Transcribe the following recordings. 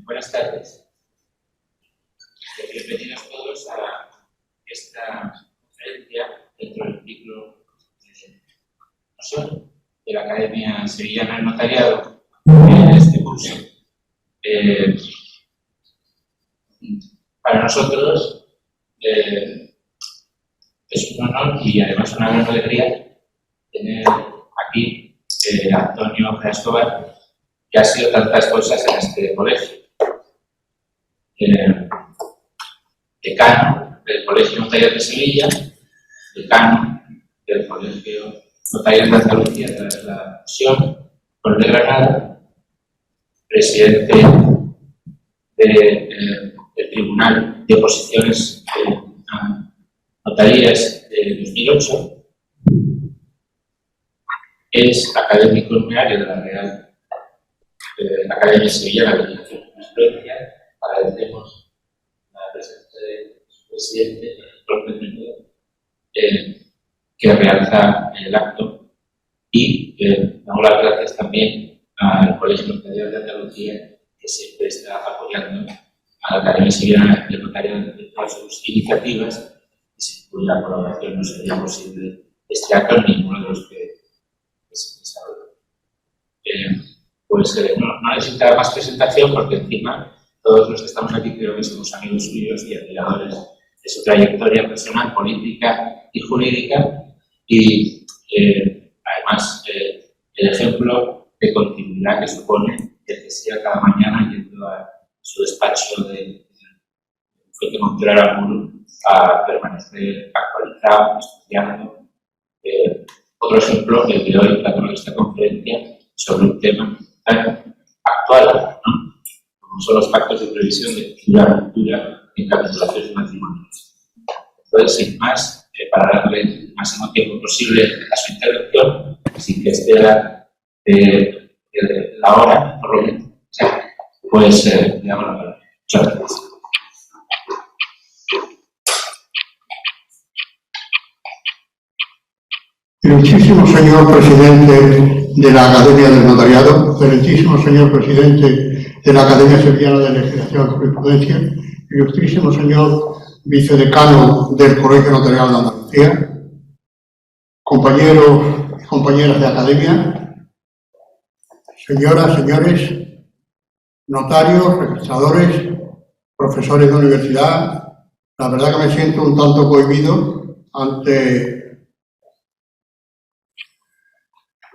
Buenas tardes. Bienvenidos todos a esta conferencia dentro del ciclo de la Academia Sevillana del Notariado en este curso. Para nosotros es un honor y además una gran alegría tener aquí a Antonio Escobar, que ha sido tantas cosas en este colegio. Decano del Colegio Notarial de Sevilla, decano del Colegio Notarial de Andalucía tras la fusión con el de Granada, presidente del Tribunal de Oposiciones Notarias de 2008, es académico numerario de la Real Academia Sevillana de Jurisprudencia. Agradecemos la presencia de su presidente, que realza el acto, y damos las gracias también al Colegio Notarial de Andalucía, que siempre está apoyando a la Academia Sevillana del Notariado en todas sus iniciativas, y sin cuya colaboración no sería posible este acto ni ninguno de los que se desarrollan. No necesita más presentación, porque encima todos los que estamos aquí creo que somos amigos suyos y admiradores de su trayectoria personal, política y jurídica, y además el ejemplo de continuidad que supone el que sea cada mañana yendo a su despacho de Bufete Montero Aramburu a permanecer actualizado, estudiando. Otro ejemplo, el de hoy, de esta conferencia, sobre un tema tan actual, ¿no?, como son los pactos de previsión de futura ruptura en capitulaciones matrimoniales. Entonces, sin más, para darle el máximo tiempo posible a su intervención, sin que exceda la hora, por lo menos, pues le damos la palabra. Muchas gracias. Excelentísimo señor presidente de la Academia del Notariado, excelentísimo señor presidente de la Academia Sevillana de Legislación y Jurisprudencia, ilustrísimo señor vicedecano del Colegio Notarial de Andalucía, compañeros y compañeras de academia, señoras, señores, notarios, registradores, profesores de universidad. La verdad que me siento un tanto cohibido ante,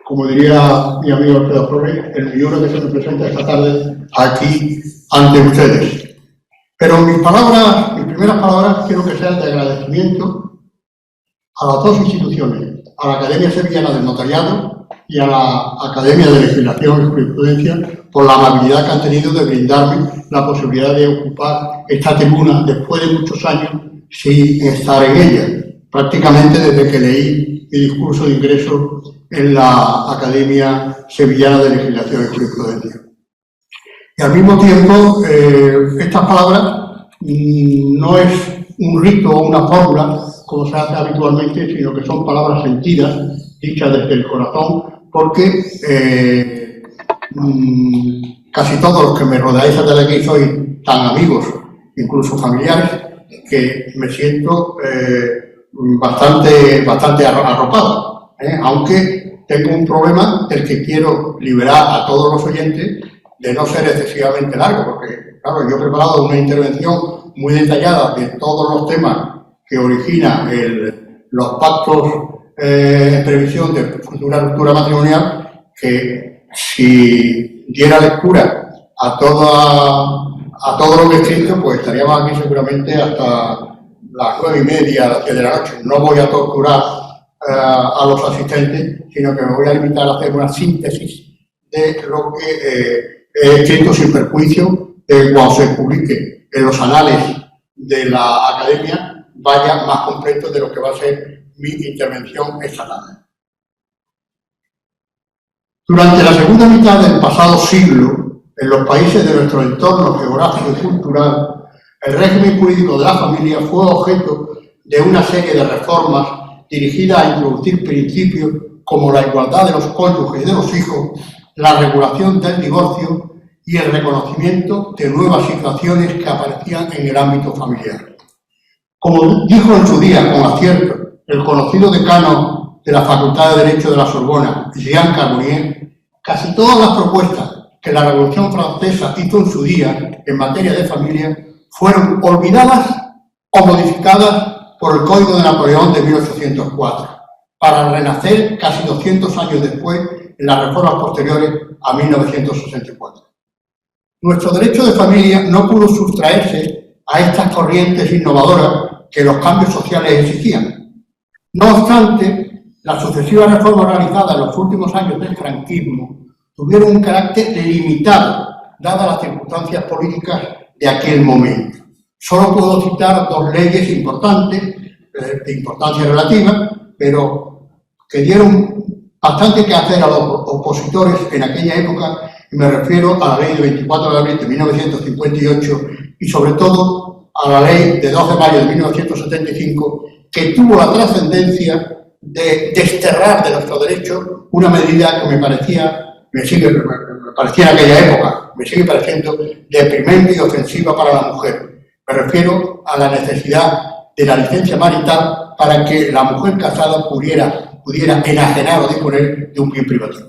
como diría mi amigo Alfredo Flores, el millón que se me presenta esta tarde aquí ante ustedes. Pero mis primeras palabras quiero que sean de agradecimiento a las dos instituciones, a la Academia Sevillana del Notariado y a la Academia de Legislación y Jurisprudencia, por la amabilidad que han tenido de brindarme la posibilidad de ocupar esta tribuna después de muchos años sin estar en ella, prácticamente desde que leí mi discurso de ingreso en la Academia Sevillana de Legislación y Jurisprudencia. Y al mismo tiempo, estas palabras no es un rito o una fórmula, como se hace habitualmente, sino que son palabras sentidas, dichas desde el corazón, porque casi todos los que me rodeáis hasta aquí sois tan amigos, incluso familiares, que me siento bastante arropado, aunque tengo un problema del que quiero liberar a todos los oyentes de no ser excesivamente largo, porque claro, yo he preparado una intervención muy detallada de todos los temas que origina los pactos en previsión de futura ruptura matrimonial, que si diera lectura a todo lo que he escrito, pues estaríamos aquí seguramente hasta las 9:30, a las 10 de la noche. No voy a torturar a los asistentes, sino que me voy a limitar a hacer una síntesis de lo que he escrito, sin perjuicio de que cuando se publique en los anales de la Academia vaya más completo de lo que va a ser mi intervención esta tarde. Durante la segunda mitad del pasado siglo, en los países de nuestro entorno geográfico y cultural, el régimen jurídico de la familia fue objeto de una serie de reformas dirigidas a introducir principios como la igualdad de los cónyuges y de los hijos, la regulación del divorcio y el reconocimiento de nuevas situaciones que aparecían en el ámbito familiar. Como dijo en su día, con acierto, el conocido decano de la Facultad de Derecho de la Sorbona, Jean Carbonnier, casi todas las propuestas que la Revolución Francesa hizo en su día en materia de familia fueron olvidadas o modificadas por el Código de Napoleón de 1804, para renacer casi 200 años después en las reformas posteriores a 1964. Nuestro derecho de familia no pudo sustraerse a estas corrientes innovadoras que los cambios sociales exigían. No obstante, las sucesivas reformas realizadas en los últimos años del franquismo tuvieron un carácter limitado, dadas las circunstancias políticas de aquel momento. Solo puedo citar dos leyes importantes, de importancia relativa, pero que dieron bastante que hacer a los opositores en aquella época, y me refiero a la ley de 24 de abril de 1958 y sobre todo a la ley de 2 de mayo de 1975, que tuvo la trascendencia de desterrar de nuestro derecho una medida que me parecía en aquella época, me sigue pareciendo deprimente y ofensiva para la mujer. Me refiero a la necesidad de la licencia marital para que la mujer casada pudiera enajenar o disponer de un bien privativo.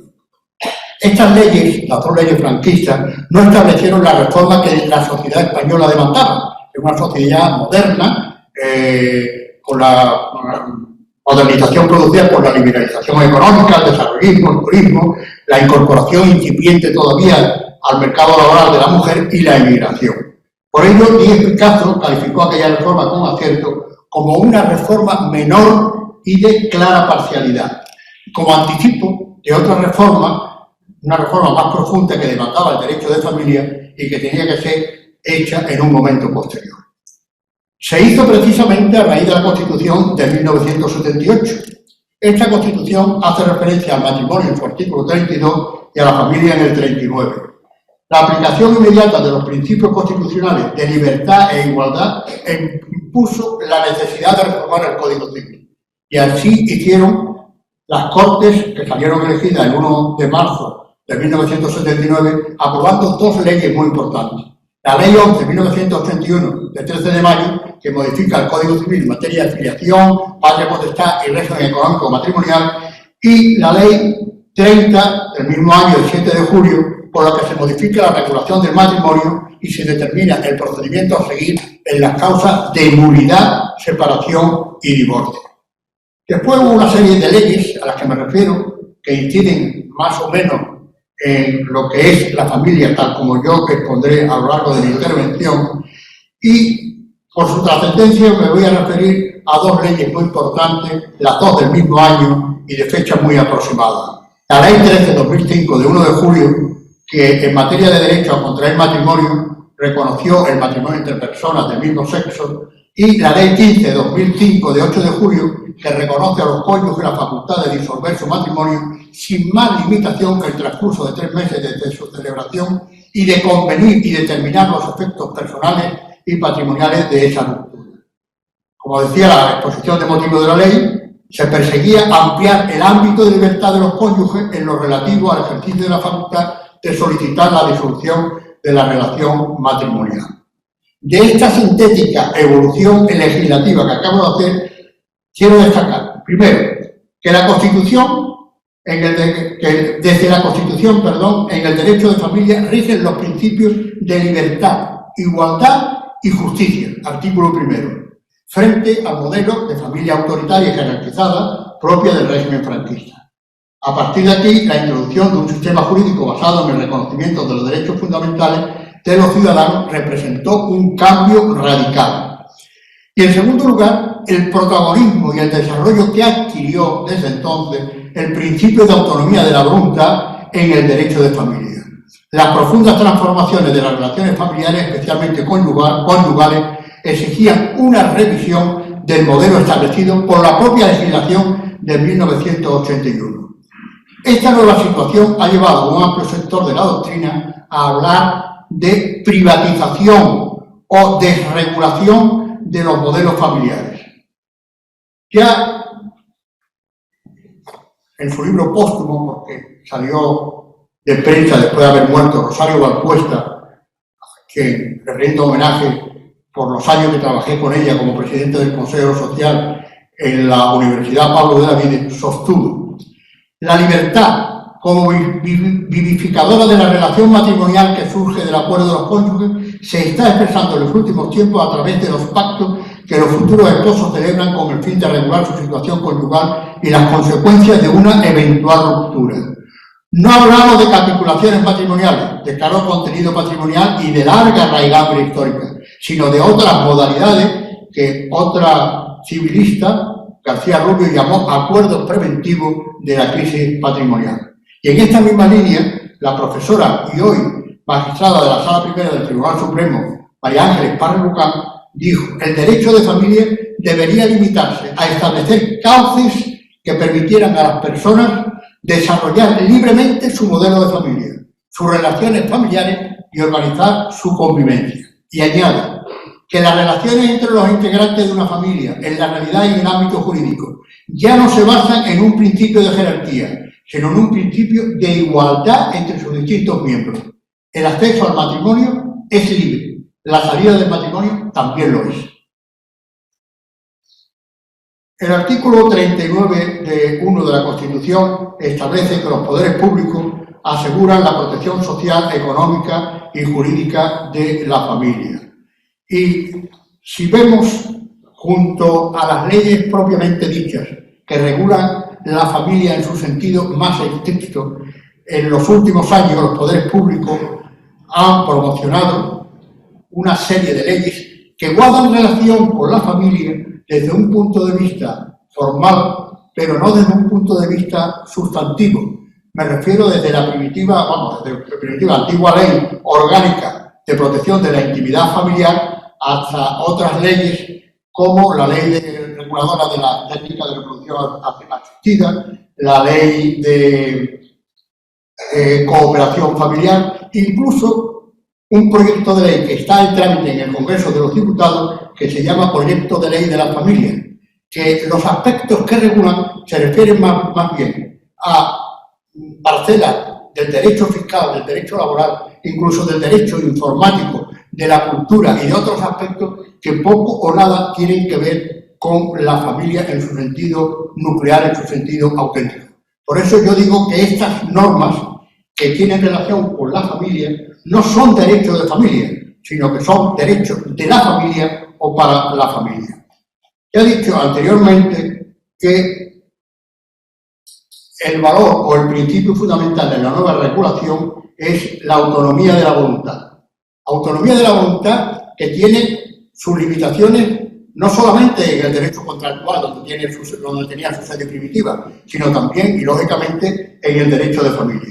Estas leyes, las dos leyes franquistas, no establecieron la reforma que la sociedad española demandaba. Es una sociedad moderna, con la modernización producida por la liberalización económica, el desarrollismo, el turismo, la incorporación incipiente todavía al mercado laboral de la mujer y la inmigración. Por ello, Díez Picasso calificó aquella reforma con acierto como una reforma menor y de clara parcialidad, como anticipo de otra reforma, una reforma más profunda que demandaba el derecho de familia y que tenía que ser hecha en un momento posterior. Se hizo precisamente a raíz de la Constitución de 1978. Esta Constitución hace referencia al matrimonio en su artículo 32 y a la familia en el 39. La aplicación inmediata de los principios constitucionales de libertad e igualdad impuso la necesidad de reformar el Código Civil. Y así hicieron las Cortes, que salieron elegidas el 1 de marzo de 1979, aprobando dos leyes muy importantes. La Ley 11 de 1981, de 13 de mayo, que modifica el Código Civil en materia de filiación, patria potestad y régimen económico matrimonial, y la Ley 30 del mismo año, del 7 de julio, por la que se modifica la regulación del matrimonio y se determina el procedimiento a seguir en las causas de nulidad, separación y divorcio. Después hubo una serie de leyes a las que me refiero, que inciden más o menos en lo que es la familia, tal como yo expondré a lo largo de mi intervención, y por su trascendencia me voy a referir a dos leyes muy importantes, las dos del mismo año y de fecha muy aproximada. La Ley 13/2005 de 1 de julio, que en materia de derecho a contraer matrimonio reconoció el matrimonio entre personas del mismo sexo, y la Ley 15/2005 de 8 de julio, que reconoce a los cónyuges la facultad de disolver su matrimonio sin más limitación que el transcurso de 3 meses desde su celebración y de convenir y determinar los efectos personales y patrimoniales de esa ruptura. Como decía la exposición de motivos de la ley, se perseguía ampliar el ámbito de libertad de los cónyuges en lo relativo al ejercicio de la facultad de solicitar la disolución de la relación matrimonial. De esta sintética evolución legislativa que acabo de hacer, quiero destacar, primero, que la Constitución, desde la Constitución, en el derecho de familia rigen los principios de libertad, igualdad y justicia, artículo primero, frente al modelo de familia autoritaria y jerarquizada propia del régimen franquista. A partir de aquí, la introducción de un sistema jurídico basado en el reconocimiento de los derechos fundamentales de los ciudadanos representó un cambio radical. Y en segundo lugar, el protagonismo y el desarrollo que adquirió desde entonces el principio de autonomía de la voluntad en el derecho de familia. Las profundas transformaciones de las relaciones familiares, especialmente conyugales, exigían una revisión del modelo establecido por la propia legislación de 1981. Esta nueva situación ha llevado a un amplio sector de la doctrina a hablar de privatización o desregulación de los modelos familiares. Ya en su libro póstumo, porque salió de prensa después de haber muerto Rosario Valpuesta, que le rindo homenaje por los años que trabajé con ella como presidente del Consejo Social en la Universidad Pablo de Olavide, sostuvo: la libertad como vivificadora de la relación matrimonial que surge del acuerdo de los cónyuges se está expresando en los últimos tiempos a través de los pactos que los futuros esposos celebran con el fin de regular su situación conyugal y las consecuencias de una eventual ruptura. No hablamos de capitulaciones matrimoniales, de claro contenido patrimonial y de larga raigambre histórica, sino de otras modalidades que otra civilista, García Rubio, llamó acuerdos preventivos de la crisis patrimonial. Y en esta misma línea, la profesora y hoy magistrada de la Sala Primera del Tribunal Supremo, María Ángeles Parra Lucán, dijo: el derecho de familia debería limitarse a establecer cauces que permitieran a las personas desarrollar libremente su modelo de familia, sus relaciones familiares y organizar su convivencia. Y añade que las relaciones entre los integrantes de una familia, en la realidad y en el ámbito jurídico, ya no se basan en un principio de jerarquía, sino en un principio de igualdad entre sus distintos miembros. El acceso al matrimonio es libre, la salida del matrimonio también lo es. El artículo 39 de 1 de la Constitución establece que los poderes públicos aseguran la protección social, económica y jurídica de la familia. Y si vemos junto a las leyes propiamente dichas que regulan la familia en su sentido más estricto, en los últimos años los poderes públicos han promocionado una serie de leyes que guardan relación con la familia desde un punto de vista formal, pero no desde un punto de vista sustantivo. Me refiero desde la antigua ley orgánica de protección de la intimidad familiar hasta otras leyes como la ley reguladora de la técnica de reproducción asistida, la ley de cooperación familiar, incluso un proyecto de ley que está en trámite en el Congreso de los Diputados que se llama Proyecto de Ley de la Familia, que los aspectos que regulan se refieren más bien a parcelas del derecho fiscal, del derecho laboral, incluso del derecho informático, de la cultura y de otros aspectos que poco o nada tienen que ver con la familia en su sentido nuclear, en su sentido auténtico. Por eso yo digo que estas normas que tienen relación con la familia no son derechos de familia, sino que son derechos de la familia o para la familia. Ya he dicho anteriormente que el valor o el principio fundamental de la nueva regulación es la autonomía de la voluntad. Autonomía de la voluntad que tiene sus limitaciones no solamente en el derecho contractual, donde tenía su sede primitiva, sino también, y lógicamente, en el derecho de familia.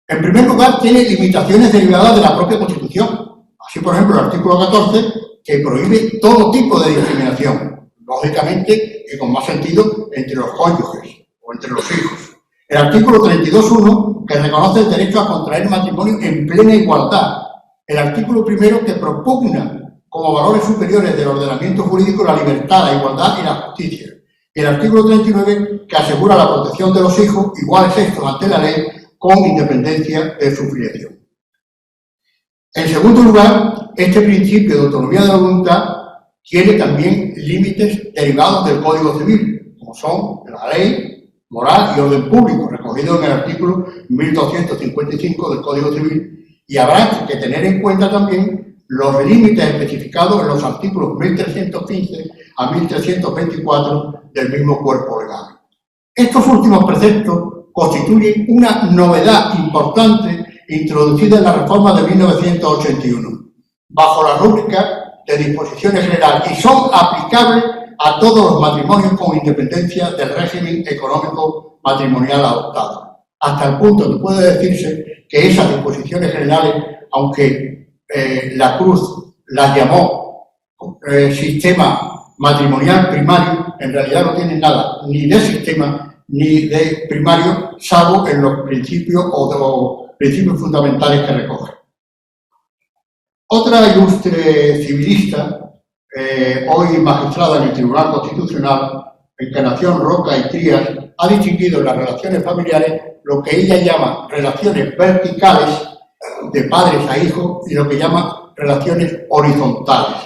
En primer lugar, tiene limitaciones derivadas de la propia Constitución. Así, por ejemplo, el artículo 14, que prohíbe todo tipo de discriminación, lógicamente, y con más sentido, entre los cónyuges o entre los hijos. El artículo 32.1, que reconoce el derecho a contraer matrimonio en plena igualdad. El artículo 1, que propugna como valores superiores del ordenamiento jurídico la libertad, la igualdad y la justicia. Y el artículo 39, que asegura la protección de los hijos iguales estos ante la ley con independencia de su filiación. En segundo lugar, este principio de autonomía de la voluntad tiene también límites derivados del Código Civil, como son la ley, moral y orden público, recogido en el artículo 1255 del Código Civil, y habrá que tener en cuenta también los límites especificados en los artículos 1315 a 1324 del mismo cuerpo legal. Estos últimos preceptos constituyen una novedad importante introducida en la reforma de 1981, bajo la rúbrica de disposiciones generales, y son aplicables a todos los matrimonios con independencia del régimen económico matrimonial adoptado. Hasta el punto que puede decirse que esas disposiciones generales, aunque la Cruz las llamó sistema matrimonial primario, en realidad no tienen nada ni de sistema ni de primario, salvo en los principios o principios fundamentales que recoge. Otra ilustre civilista, hoy magistrada en el Tribunal Constitucional, Encarnación Roca y Trías, ha distinguido en las relaciones familiares lo que ella llama relaciones verticales de padres a hijos y lo que llama relaciones horizontales.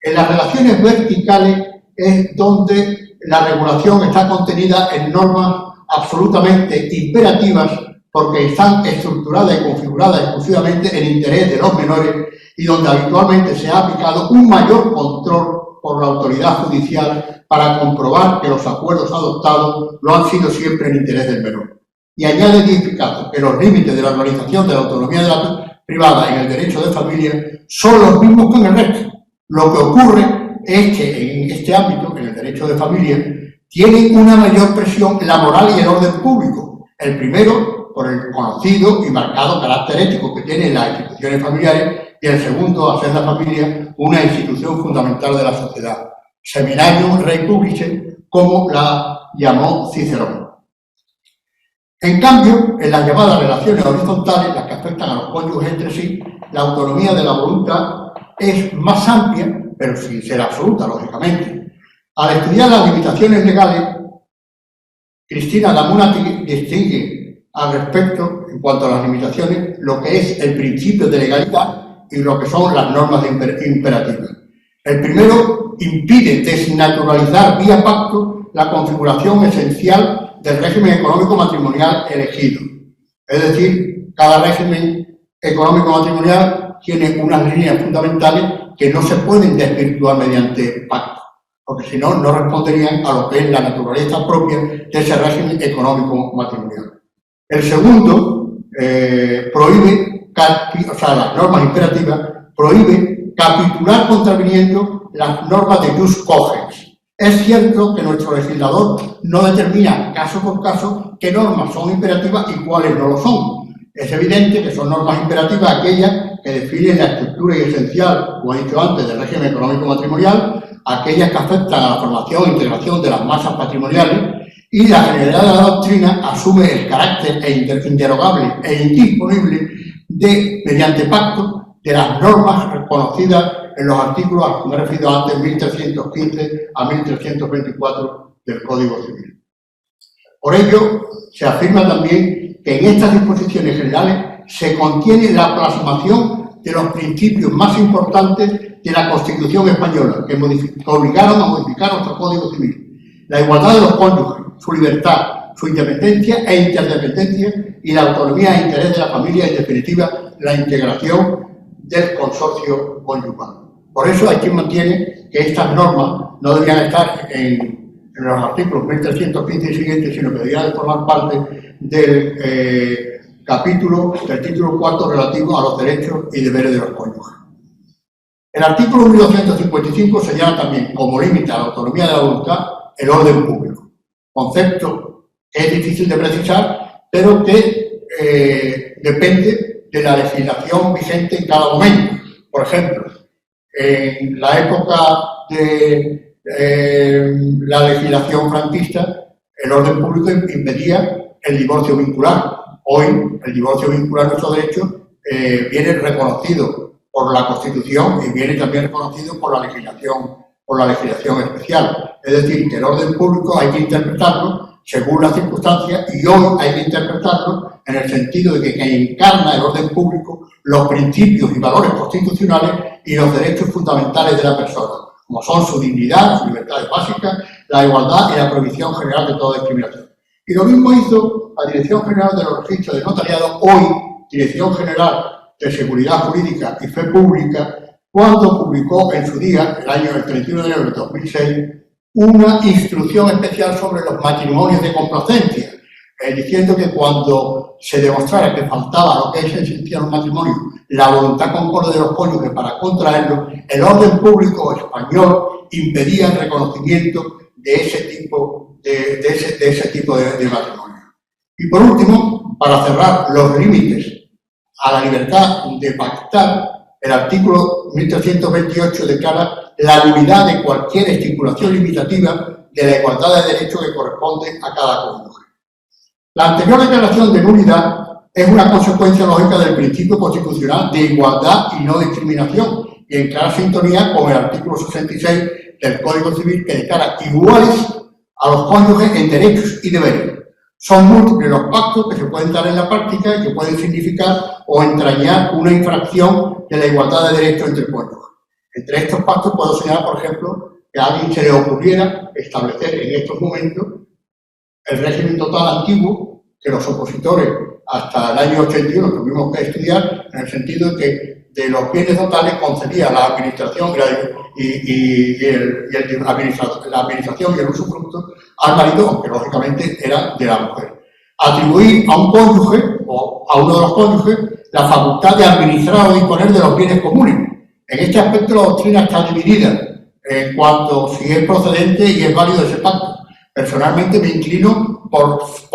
En las relaciones verticales es donde la regulación está contenida en normas absolutamente imperativas porque están estructuradas y configuradas exclusivamente en interés de los menores y donde habitualmente se ha aplicado un mayor control por la autoridad judicial para comprobar que los acuerdos adoptados lo han sido siempre en interés del menor. Y añade edificado que los límites de la organización de la autonomía de la privada en el derecho de familia son los mismos que en el resto. Lo que ocurre es que en este ámbito, en el derecho de familia, tienen una mayor presión la moral y el orden público. El primero, por el conocido y marcado carácter ético que tienen las instituciones familiares, y el segundo, a ser la familia una institución fundamental de la sociedad. Seminarium Rei Publice, como la llamó Cicerón. En cambio, en las llamadas relaciones horizontales, las que afectan a los cónyuges entre sí, la autonomía de la voluntad es más amplia, pero sin ser absoluta, lógicamente. Al estudiar las limitaciones legales, Cristina Damunati distingue al respecto, en cuanto a las limitaciones, lo que es el principio de legalidad y lo que son las normas imperativas. El primero impide desnaturalizar vía pacto la configuración esencial del régimen económico matrimonial elegido. Es decir, cada régimen económico matrimonial tiene unas líneas fundamentales que no se pueden desvirtuar mediante pacto, porque si no, no responderían a lo que es la naturaleza propia de ese régimen económico matrimonial. El segundo prohíbe, las normas imperativas prohíben capitular contraviniendo las normas de jus cogens. Es cierto que nuestro legislador no determina caso por caso qué normas son imperativas y cuáles no lo son. Es evidente que son normas imperativas aquellas que definen la estructura y esencial, como he dicho antes, del régimen económico matrimonial, aquellas que afectan a la formación e integración de las masas patrimoniales, y la generalidad de la doctrina asume el carácter inderogable e indisponible mediante pacto de las normas reconocidas en los artículos a los que me he referido antes, 1315 a 1324 del Código Civil. Por ello, se afirma también que en estas disposiciones generales se contiene la plasmación de los principios más importantes de la Constitución española, que obligaron a modificar nuestro Código Civil. La igualdad de los cónyuges, su libertad, su independencia e interdependencia y la autonomía e interés de la familia, en definitiva, la integración del consorcio conyugal. Por eso hay quien mantiene que estas normas no deberían estar en los artículos 1315 y siguientes, sino que deberían formar parte del del título cuarto relativo a los derechos y deberes de los cónyuges. El artículo 1255 señala también como límite a la autonomía de la voluntad el orden público, concepto que es difícil de precisar, pero que depende de la legislación vigente en cada momento. Por ejemplo, en la época de la legislación franquista, el orden público impedía el divorcio vincular. Hoy, el divorcio vincular de nuestros derechos viene reconocido por la Constitución y viene también reconocido por la legislación especial. Es decir, que el orden público hay que interpretarlo según las circunstancias y hoy hay que interpretarlo en el sentido de que encarna el orden público los principios y valores constitucionales y los derechos fundamentales de la persona, como son su dignidad, sus libertades básicas, la igualdad y la prohibición general de toda discriminación. Y lo mismo hizo la Dirección General de los Registros de Notariado, hoy Dirección General de Seguridad Jurídica y Fe Pública, cuando publicó en su día, el 31 de enero de 2006, una instrucción especial sobre los matrimonios de complacencia, diciendo que cuando se demostrara que faltaba lo que es esencial en un matrimonio, la voluntad concorde de los cónyuges para contraerlo, el orden público español impedía el reconocimiento de ese tipo de matrimonio. Y por último, para cerrar los límites a la libertad de pactar, el artículo 1328 declara la nulidad de cualquier estipulación limitativa de la igualdad de derechos que corresponde a cada cónyuge. La anterior declaración de nulidad es una consecuencia lógica del principio constitucional de igualdad y no discriminación, y en clara sintonía con el artículo 66 del Código Civil, que declara iguales a los cónyuges en derechos y deberes. Son múltiples los pactos que se pueden dar en la práctica y que pueden significar o entrañar una infracción de la igualdad de derechos entre cónyuges. Entre estos pactos puedo señalar, por ejemplo, que a alguien se le ocurriera establecer en estos momentos el régimen total antiguo que los opositores hasta el año 81 tuvimos que estudiar, en el sentido de que de los bienes totales concedía la administración la administración y el usufructo al marido, aunque lógicamente era de la mujer. Atribuir a un cónyuge o a uno de los cónyuges la facultad de administrar o disponer de los bienes comunes. En este aspecto la doctrina está dividida en cuanto si es procedente y es válido ese pacto. Personalmente me inclino por su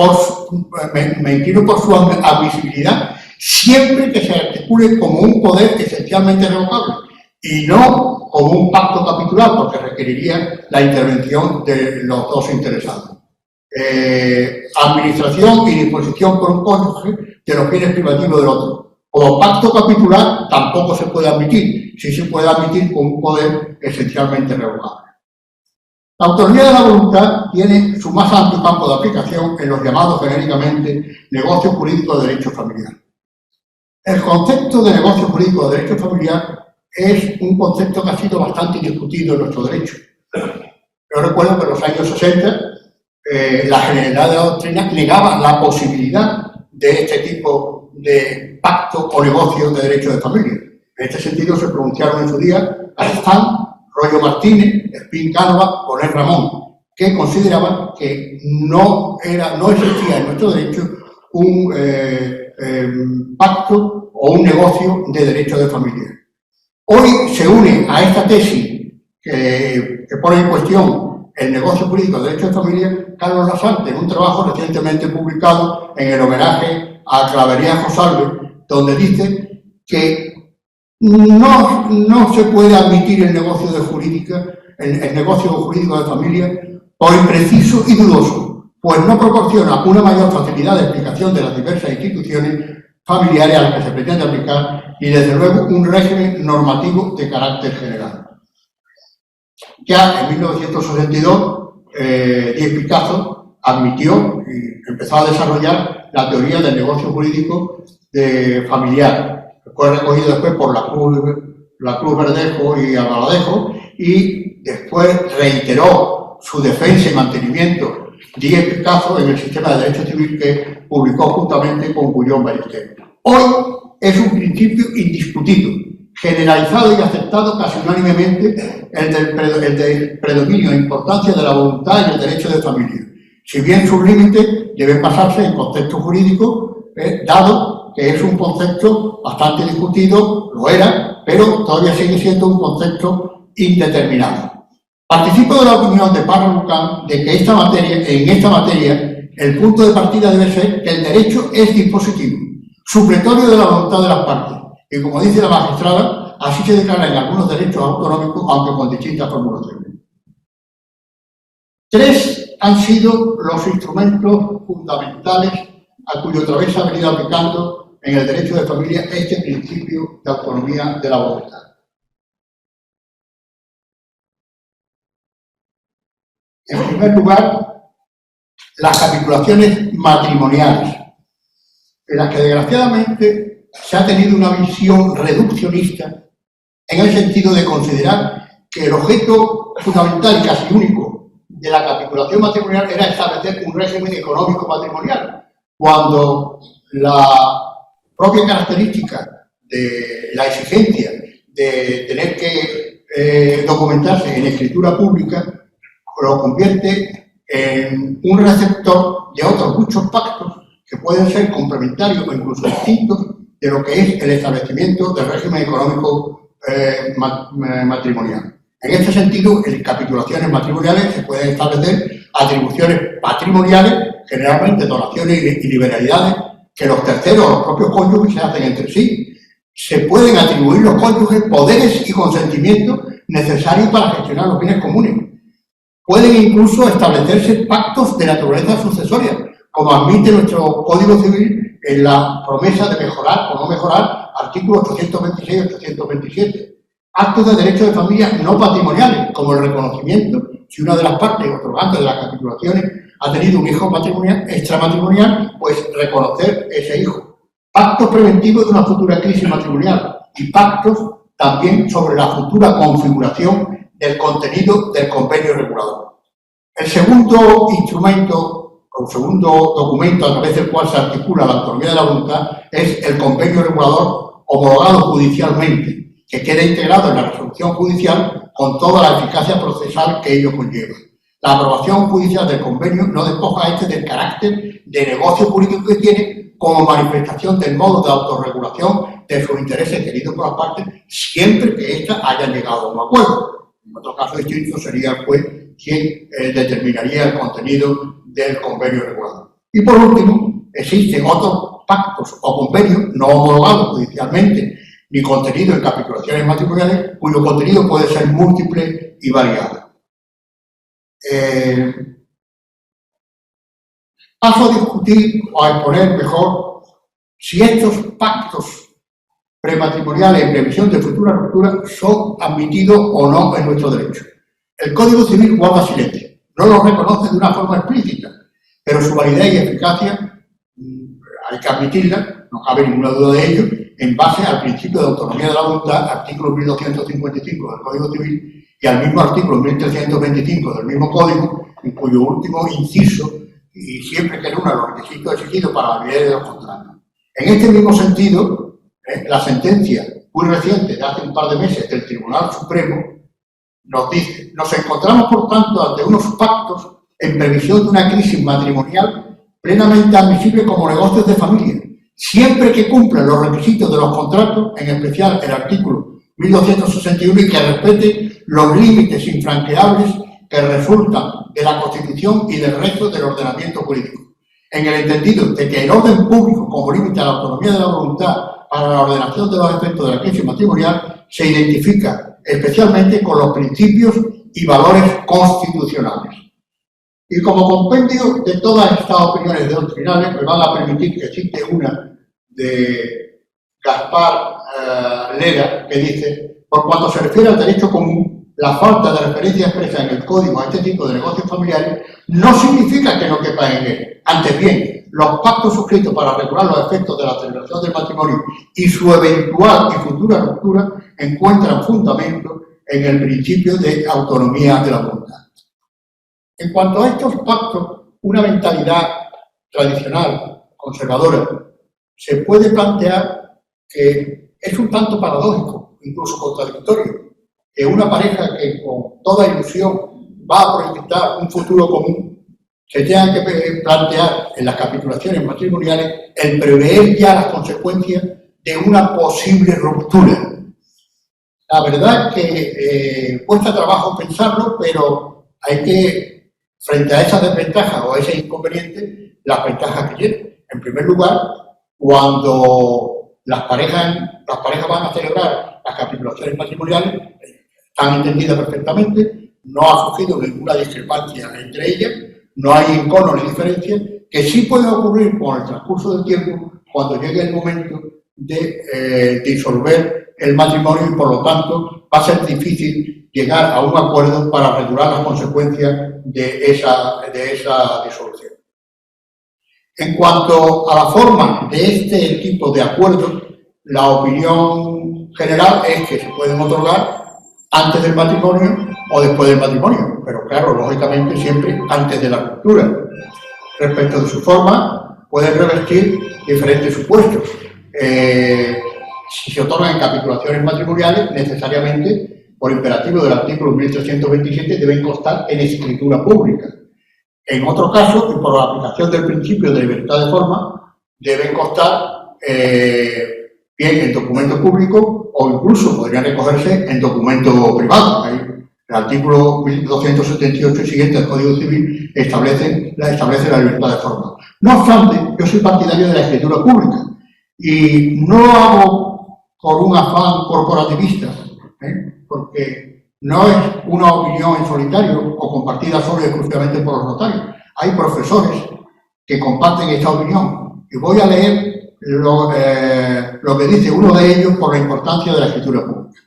admisibilidad siempre que se articule como un poder esencialmente revocable y no como un pacto capitular, porque requeriría la intervención de los dos interesados. Administración y disposición por un cónyuge de los bienes privativos del otro. Como pacto capitular tampoco se puede admitir, sí se puede admitir con un poder esencialmente revocable. La autonomía de la voluntad tiene su más amplio campo de aplicación en los llamados genéricamente negocios jurídicos de derecho familiar. El concepto de negocio jurídico de derecho familiar es un concepto que ha sido bastante discutido en nuestro derecho. Yo recuerdo que en los años 60 la generalidad de la doctrina negaba la posibilidad de este tipo de pacto o negocio de derecho de familia. En este sentido se pronunciaron en su día Aristán, Royo Martínez, Espín Cánova, Bonet Ramón, que consideraban que no existía en nuestro derecho un pacto o un negocio de derecho de familia. Hoy se une a esta tesis que pone en cuestión el negocio jurídico de derecho de familia Carlos Lasarte, en un trabajo recientemente publicado en el homenaje a Clavería Josalve, donde dice que no se puede admitir el negocio jurídico de familia por impreciso y dudoso, pues no proporciona una mayor facilidad de explicación de las diversas instituciones familiares a las que se pretende aplicar y, desde luego, un régimen normativo de carácter general. Ya en 1962, Díez Picazo admitió y empezó a desarrollar la teoría del negocio jurídico familiar. Fue recogido después por la Cruz Verdejo y Albaladejo, y después reiteró su defensa y mantenimiento Díez Picazo en el sistema de derecho civil que publicó juntamente con Gullón Ballester. Hoy es un principio indiscutido, generalizado y aceptado casi unánimemente el del predominio e importancia de la voluntad y el derecho de familia, si bien sus límites deben basarse en contexto jurídico, dado que es un concepto bastante discutido, lo era, pero todavía sigue siendo un concepto indeterminado. Participo de la opinión de Parra Lucán de que en esta materia el punto de partida debe ser que el derecho es dispositivo, supletorio de la voluntad de las partes, y como dice la magistrada, así se declara en algunos derechos autonómicos, aunque con distintas formulaciones. Tres han sido los instrumentos fundamentales a cuyo través se ha venido aplicando en el derecho de familia este principio de autonomía de la voluntad. En primer lugar, las capitulaciones matrimoniales, en las que desgraciadamente se ha tenido una visión reduccionista en el sentido de considerar que el objeto fundamental y casi único de la capitulación matrimonial era establecer un régimen económico matrimonial, cuando la propia característica de la exigencia de tener que documentarse en escritura pública lo convierte en un receptor de otros muchos pactos que pueden ser complementarios o incluso distintos de lo que es el establecimiento del régimen económico matrimonial. En este sentido, en capitulaciones matrimoniales se pueden establecer atribuciones patrimoniales, generalmente donaciones y liberalidades, que los terceros o los propios cónyuges se hacen entre sí. Se pueden atribuir los cónyuges poderes y consentimientos necesarios para gestionar los bienes comunes. Pueden incluso establecerse pactos de naturaleza sucesoria, como admite nuestro Código Civil en la promesa de mejorar o no mejorar artículos 826 y 827. Actos de derecho de familia no patrimoniales, como el reconocimiento, si una de las partes otorgando de las capitulaciones ha tenido un hijo matrimonial, extramatrimonial, pues reconocer ese hijo. Pactos preventivos de una futura crisis matrimonial y pactos también sobre la futura configuración del contenido del convenio regulador. El segundo instrumento, o segundo documento a través del cual se articula la autonomía de la voluntad es el convenio regulador homologado judicialmente, que queda integrado en la resolución judicial con toda la eficacia procesal que ello conlleva. La aprobación judicial del convenio no despoja a este del carácter de negocio jurídico que tiene como manifestación del modo de autorregulación de sus intereses queridos por las partes, siempre que éstas hayan llegado a un acuerdo. En otro caso distinto sería el juez quien determinaría el contenido del convenio regulador. Y por último, existen otros pactos o convenios no homologados judicialmente ni contenido en capitulaciones matrimoniales, cuyo contenido puede ser múltiple y variado. Paso a discutir o a exponer mejor si estos pactos prematrimoniales en previsión de futura ruptura son admitidos o no en nuestro derecho. El Código Civil guarda silencio, no lo reconoce de una forma explícita, pero su validez y eficacia hay que admitirla, no cabe ninguna duda de ello, en base al principio de autonomía de la voluntad, artículo 1255 del Código Civil, y al mismo artículo 1325 del mismo Código, en cuyo último inciso, y siempre que reúna los requisitos exigidos para la validez de los contratos. En este mismo sentido, la sentencia muy reciente, de hace un par de meses, del Tribunal Supremo, nos dice: nos encontramos, por tanto, ante unos pactos en previsión de una crisis matrimonial plenamente admisible como negocios de familia, siempre que cumplan los requisitos de los contratos, en especial el artículo 1261, y que respete los límites infranqueables que resultan de la Constitución y del resto del ordenamiento jurídico, en el entendido de que el orden público como límite a la autonomía de la voluntad para la ordenación de los efectos de la crisis matrimonial se identifica especialmente con los principios y valores constitucionales. Y como compendio de todas estas opiniones doctrinales, me van a permitir que cite una de Gaspar Lera, que dice: por cuanto se refiere al derecho común, la falta de referencia expresa en el Código a este tipo de negocios familiares no significa que no quepa en él. Antes bien, los pactos suscritos para regular los efectos de la celebración del matrimonio y su eventual y futura ruptura encuentran fundamento en el principio de autonomía de la voluntad. En cuanto a estos pactos, una mentalidad tradicional, conservadora, se puede plantear que es un tanto paradójico, incluso contradictorio, que una pareja que con toda ilusión va a proyectar un futuro común se tenga que plantear en las capitulaciones matrimoniales el prever ya las consecuencias de una posible ruptura. La verdad es que cuesta trabajo pensarlo, pero hay que, frente a esas desventajas o a ese inconveniente, las ventajas que tiene. En primer lugar, cuando las parejas van a celebrar las capitulaciones matrimoniales, están entendidas perfectamente, no ha surgido ninguna discrepancia entre ellas, no hay encono ni diferencia, que sí puede ocurrir con el transcurso del tiempo cuando llegue el momento de disolver el matrimonio, y por lo tanto va a ser difícil llegar a un acuerdo para regular las consecuencias de esa disolución. En cuanto a la forma de este tipo de acuerdos, la opinión general es que se pueden otorgar antes del matrimonio o después del matrimonio, pero claro, lógicamente siempre antes de la ruptura. Respecto de su forma, pueden revestir diferentes supuestos. Si se otorgan en capitulaciones matrimoniales, necesariamente, por imperativo del artículo 1327, deben constar en escritura pública. En otro caso, y por la aplicación del principio de libertad de forma, deben constar bien en documento público o incluso podrían recogerse en documento privado. El artículo 1278 y siguiente del Código Civil establece la libertad de forma. No obstante, yo soy partidario de la escritura pública y no lo hago por un afán corporativista, porque no es una opinión en solitario o compartida solo y exclusivamente por los notarios. Hay profesores que comparten esta opinión y voy a leer lo que dice uno de ellos por la importancia de la escritura pública.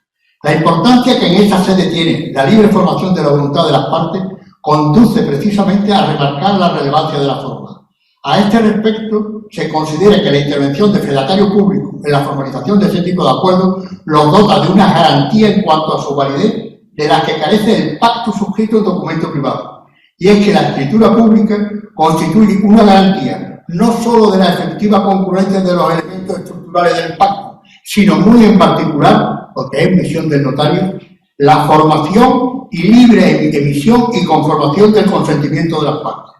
La importancia que en esta sede tiene la libre formación de la voluntad de las partes conduce precisamente a remarcar la relevancia de la forma. A este respecto, se considera que la intervención del fedatario público en la formalización de ese tipo de acuerdos los dota de una garantía en cuanto a su validez de las que carece el pacto suscrito en documento privado. Y es que la escritura pública constituye una garantía no solo de la efectiva concurrencia de los elementos estructurales del pacto, sino muy en particular, porque es misión del notario, la formación y libre emisión y conformación del consentimiento de las partes.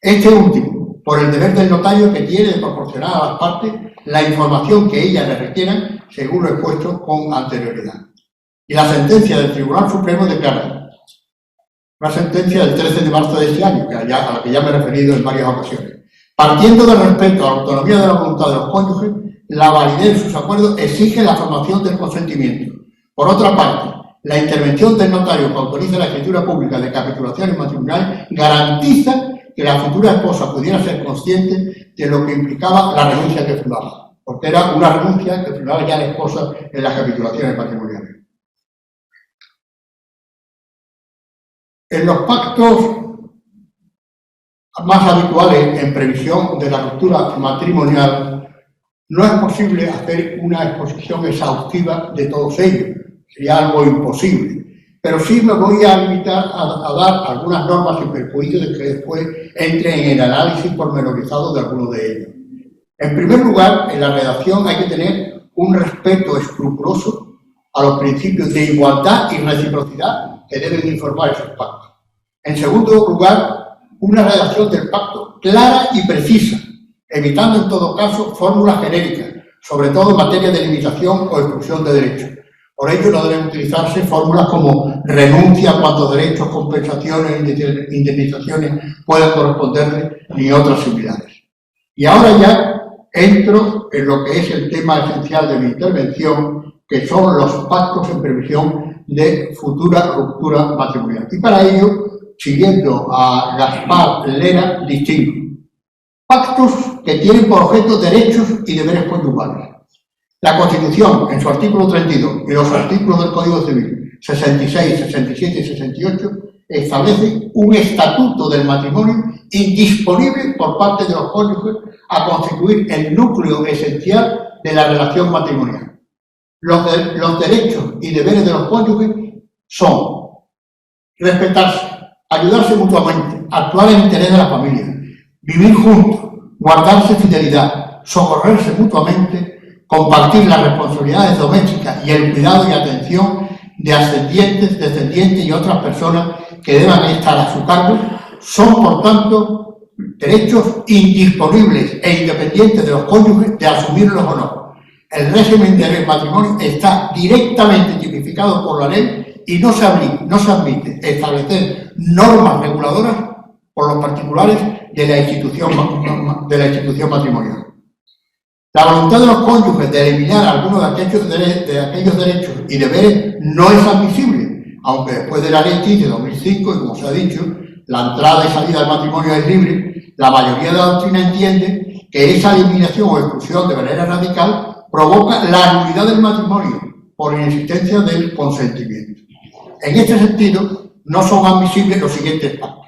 Este último, por el deber del notario que tiene de proporcionar a las partes la información que ellas le requieran, según lo expuesto con anterioridad. Y la sentencia del Tribunal Supremo declara, una sentencia del 13 de marzo de este año, a la que ya me he referido en varias ocasiones. Partiendo del respeto a la autonomía de la voluntad de los cónyuges, la validez de sus acuerdos exige la formación del consentimiento. Por otra parte, la intervención del notario que autoriza la escritura pública de capitulaciones matrimoniales garantiza que la futura esposa pudiera ser consciente de lo que implicaba la renuncia que firmaba, porque era una renuncia que firmaba ya la esposa en las capitulaciones matrimoniales. En los pactos más habituales en previsión de la ruptura matrimonial, no es posible hacer una exposición exhaustiva de todos ellos, sería algo imposible. Pero sí me voy a limitar a dar algunas normas sin perjuicio de que después entre en el análisis pormenorizado de algunos de ellos. En primer lugar, en la redacción hay que tener un respeto escrupuloso a los principios de igualdad y reciprocidad que deben informar esos pactos. En segundo lugar, una redacción del pacto clara y precisa, evitando en todo caso fórmulas genéricas, sobre todo en materia de limitación o exclusión de derechos. Por ello no deben utilizarse fórmulas como renuncia a cuantos derechos, compensaciones, indemnizaciones puedan corresponderle, ni otras similares. Y ahora ya entro en lo que es el tema esencial de mi intervención, que son los pactos en previsión de futura ruptura matrimonial. Y para ello, siguiendo a Gaspar Lera, distingo pactos que tienen por objeto derechos y deberes conyugales. La Constitución, en su artículo 32 y los artículos del Código Civil 66, 67 y 68, establecen un estatuto del matrimonio indisponible por parte de los cónyuges a constituir el núcleo esencial de la relación matrimonial. Los derechos y deberes de los cónyuges son respetarse, ayudarse mutuamente, actuar en interés de la familia, vivir juntos, guardarse fidelidad, socorrerse mutuamente, compartir las responsabilidades domésticas y el cuidado y atención de ascendientes, descendientes y otras personas que deban estar a su cargo, son, por tanto, derechos indisponibles e independientes de los cónyuges de asumirlos o no. El régimen del matrimonio está directamente tipificado por la ley y no se admite establecer normas reguladoras por los particulares de la institución matrimonial. La voluntad de los cónyuges de eliminar algunos de aquellos derechos y deberes no es admisible, aunque después de la ley 15 de 2005, y como se ha dicho, la entrada y salida del matrimonio es libre, la mayoría de la doctrina entiende que esa eliminación o exclusión de manera radical provoca la nulidad del matrimonio por inexistencia del consentimiento. En este sentido, no son admisibles los siguientes pactos.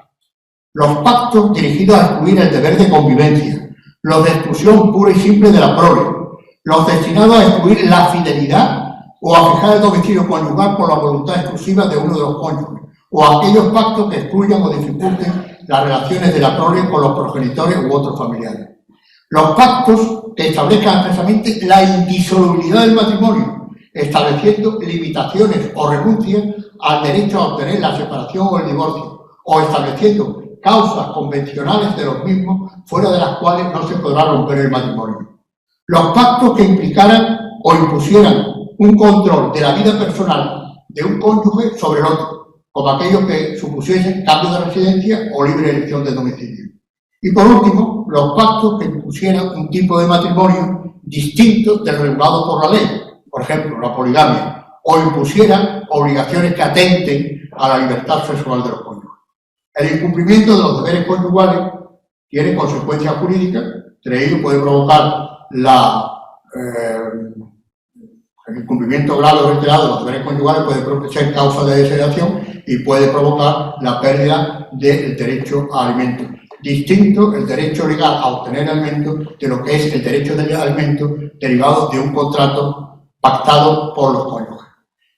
Los pactos dirigidos a excluir el deber de convivencia, los de exclusión pura y simple de la prole, los destinados a excluir la fidelidad o a fijar el domicilio conyugal por la voluntad exclusiva de uno de los cónyuges, o aquellos pactos que excluyan o dificulten las relaciones de la prole con los progenitores u otros familiares. Los pactos que establezcan expresamente la indisolubilidad del matrimonio, estableciendo limitaciones o renuncias al derecho a obtener la separación o el divorcio, o estableciendo causas convencionales de los mismos fuera de las cuales no se podrá romper el matrimonio. Los pactos que implicaran o impusieran un control de la vida personal de un cónyuge sobre el otro, como aquellos que supusiesen cambio de residencia o libre elección de domicilio. Y por último, los pactos que impusieran un tipo de matrimonio distinto del regulado por la ley, por ejemplo, la poligamia, o impusieran obligaciones que atenten a la libertad sexual de los cónyuges. El incumplimiento de los deberes conyugales tiene consecuencias jurídicas, entre ellos puede provocar el incumplimiento grave o reiterado de los deberes conyugales puede ser causa de desheredación y puede provocar la pérdida del derecho a alimentos. Distinto el derecho legal a obtener alimentos de lo que es el derecho de alimentos derivado de un contrato pactado por los cónyuges.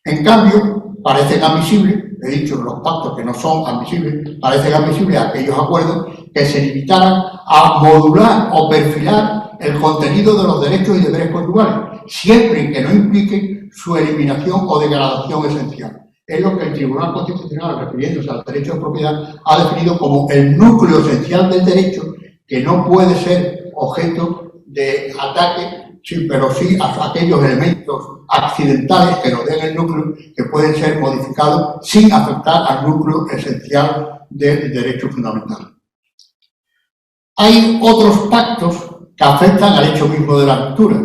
En cambio, parecen admisibles, he dicho los pactos que no son admisibles, parecen admisibles aquellos acuerdos que se limitaran a modular o perfilar el contenido de los derechos y deberes conyugales, siempre que no implique su eliminación o degradación esencial. Es lo que el Tribunal Constitucional, refiriéndose al derecho de propiedad, ha definido como el núcleo esencial del derecho, que no puede ser objeto de ataque, sí, pero sí a aquellos elementos accidentales que rodeen el núcleo que pueden ser modificados sin afectar al núcleo esencial del derecho fundamental. Hay otros pactos que afectan al hecho mismo de la ruptura.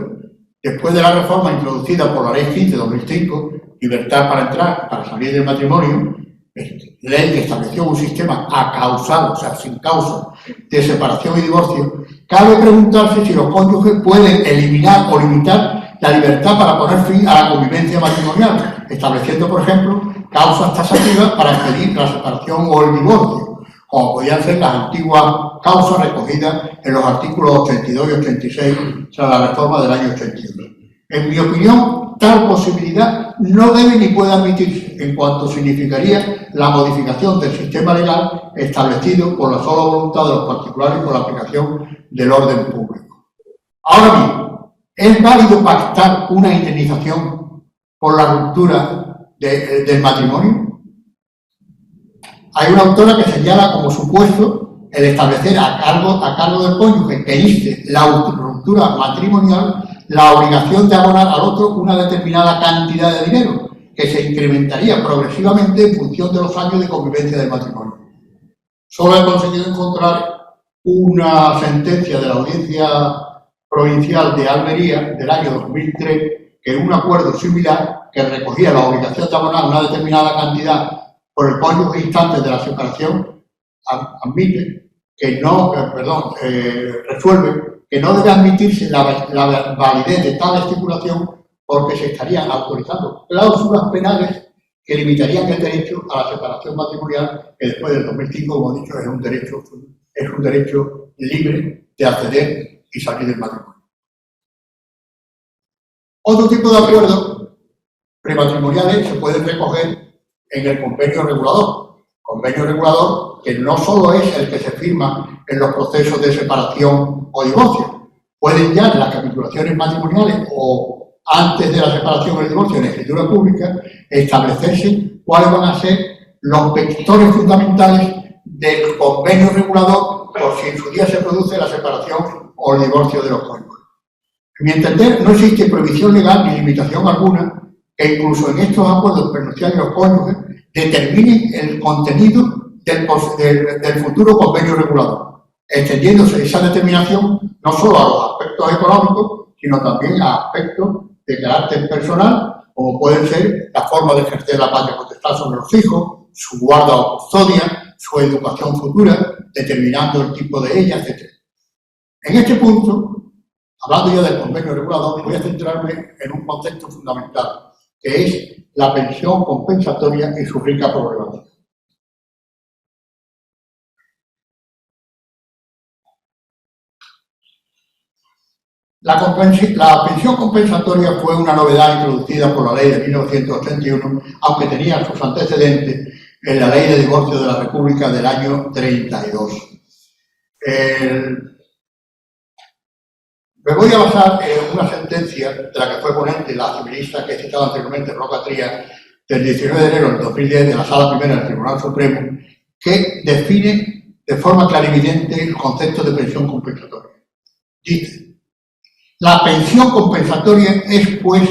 Después de la reforma introducida por la Ley 15 de 2005, Libertad para entrar, para salir del matrimonio, ley que estableció un sistema acausado, o sea, sin causa, de separación y divorcio, cabe preguntarse si los cónyuges pueden eliminar o limitar la libertad para poner fin a la convivencia matrimonial, estableciendo, por ejemplo, causas taxativas para impedir la separación o el divorcio, como podían ser las antiguas causas recogidas en los artículos 82 y 86 tras la reforma del año 81. En mi opinión, tal posibilidad no debe ni puede admitirse, en cuanto significaría la modificación del sistema legal establecido por la sola voluntad de los particulares por la aplicación del orden público. Ahora bien, ¿es válido pactar una indemnización por la ruptura del matrimonio? Hay una autora que señala como supuesto el establecer a cargo del cónyuge que inste la ruptura matrimonial la obligación de abonar al otro una determinada cantidad de dinero, que se incrementaría progresivamente en función de los años de convivencia del matrimonio. Solo he conseguido encontrar una sentencia de la Audiencia Provincial de Almería del año 2003, que en un acuerdo similar, que recogía la obligación de abonar una determinada cantidad por el cónyuge instante de la separación, admite que no, resuelve que no debe admitirse la validez de tal estipulación porque se estarían autorizando cláusulas penales que limitarían el derecho a la separación matrimonial, que después del 2005, como he dicho, es un derecho libre de acceder y salir del matrimonio. Otro tipo de acuerdos prematrimoniales se pueden recoger en el convenio regulador que no solo es el que se firma en los procesos de separación o divorcio. Pueden ya en las capitulaciones matrimoniales o antes de la separación o el divorcio en escritura pública establecerse cuáles van a ser los vectores fundamentales del convenio regulador por si en su día se produce la separación o el divorcio de los cónyuges. En mi entender, no existe prohibición legal ni limitación alguna que incluso en estos acuerdos prenupciales los cónyuges determinen el contenido del futuro convenio regulador, extendiéndose esa determinación no solo a los aspectos económicos, sino también a aspectos de carácter personal, como pueden ser la forma de ejercer la patria potestad sobre los hijos, su guarda o custodia, su educación futura, determinando el tipo de ella, etc. En este punto, hablando ya del convenio regulador, voy a centrarme en un concepto fundamental, que es la pensión compensatoria y su rica problemática. La pensión compensatoria fue una novedad introducida por la ley de 1981, aunque tenía sus antecedentes en la ley de divorcio de la República del año 32. Me voy a basar en una sentencia de la que fue ponente la civilista que he citado anteriormente, Roca Trías, del 19 de enero del 2010 de la Sala Primera del Tribunal Supremo, que define de forma clarividente el concepto de pensión compensatoria. Dice: la pensión compensatoria es, pues,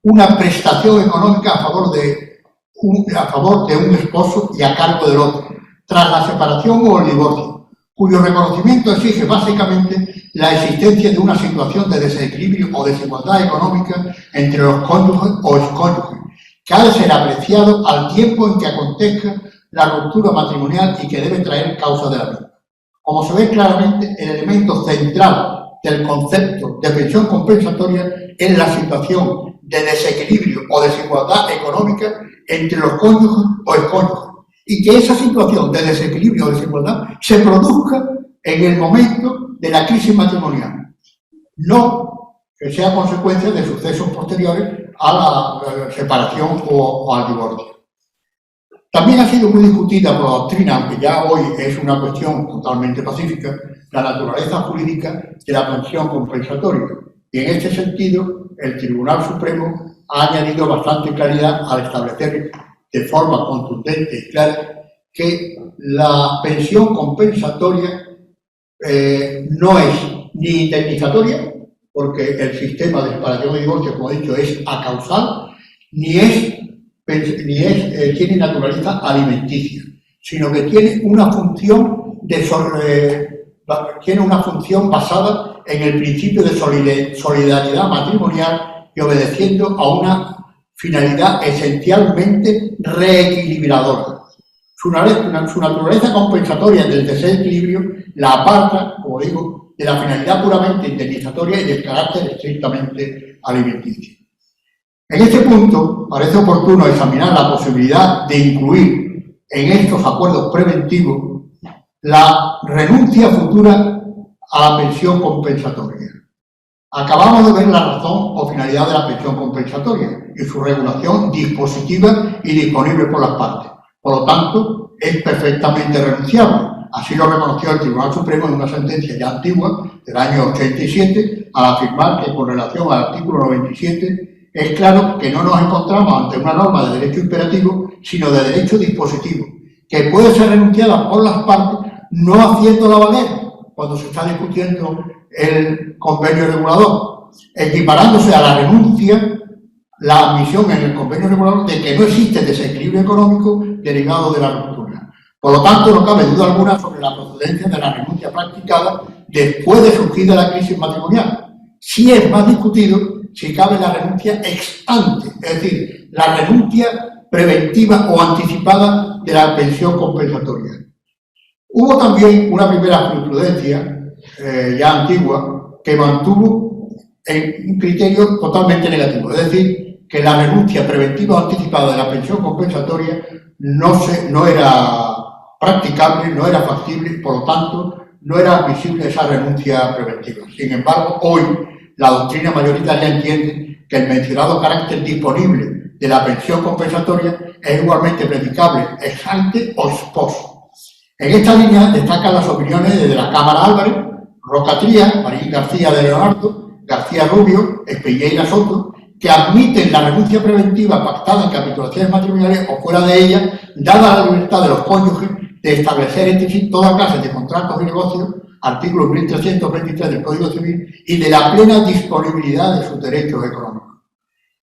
una prestación económica a favor de un esposo y a cargo del otro, tras la separación o el divorcio, cuyo reconocimiento exige básicamente la existencia de una situación de desequilibrio o desigualdad económica entre los cónyuges o excónyuges, que ha de ser apreciado al tiempo en que acontezca la ruptura matrimonial y que debe traer causa de la misma. Como se ve claramente, el elemento central del concepto de pensión compensatoria es la situación de desequilibrio o desigualdad económica entre los cónyuges o excónyuges, y que esa situación de desequilibrio o desigualdad se produzca en el momento de la crisis matrimonial, no que sea consecuencia de sucesos posteriores a la separación o al divorcio. También ha sido muy discutida por la doctrina, aunque ya hoy es una cuestión totalmente pacífica, la naturaleza jurídica de la pensión compensatoria. Y en este sentido, el Tribunal Supremo ha añadido bastante claridad al establecer de forma contundente y clara que la pensión compensatoria no es ni indemnizatoria, porque el sistema de separación y divorcio, como he dicho, es acausal, tiene naturaleza alimenticia, sino que tiene una función basada en el principio de solidaridad matrimonial y obedeciendo a una finalidad esencialmente reequilibradora. Su naturaleza compensatoria del desequilibrio la aparta, como digo, de la finalidad puramente indemnizatoria y del carácter estrictamente alimenticio. En este punto, parece oportuno examinar la posibilidad de incluir en estos acuerdos preventivos la renuncia futura a la pensión compensatoria. Acabamos de ver la razón o finalidad de la pensión compensatoria y su regulación dispositiva y disponible por las partes. Por lo tanto, es perfectamente renunciable. Así lo reconoció el Tribunal Supremo en una sentencia ya antigua, del año 87, al afirmar que con relación al artículo 97 es claro que no nos encontramos ante una norma de derecho imperativo, sino de derecho dispositivo, que puede ser renunciada por las partes no haciéndola valer cuando se está discutiendo el convenio regulador, equiparándose a la renuncia la admisión en el convenio regulador de que no existe desequilibrio económico derivado de la ruptura. Por lo tanto, no cabe duda alguna sobre la procedencia de la renuncia practicada después de surgida la crisis matrimonial. Sí es más discutido si cabe la renuncia ex ante, es decir, la renuncia preventiva o anticipada de la pensión compensatoria. Hubo también una primera jurisprudencia ya antigua que mantuvo un criterio totalmente negativo, es decir, que la renuncia preventiva o anticipada de la pensión compensatoria no era practicable, no era factible, por lo tanto, no era admisible esa renuncia preventiva. Sin embargo, hoy la doctrina mayoritaria entiende que el mencionado carácter disponible de la pensión compensatoria es igualmente predicable ex ante o ex post. En esta línea destacan las opiniones de la Cámara Álvarez, Roca Trías, Marín García de Leonardo, García Rubio, Espelleira Soto, que admiten la renuncia preventiva pactada en capitulaciones matrimoniales o fuera de ella, dada la libertad de los cónyuges de establecer entre sí toda clase de contratos y negocios, artículo 1323 del Código Civil, y de la plena disponibilidad de sus derechos económicos.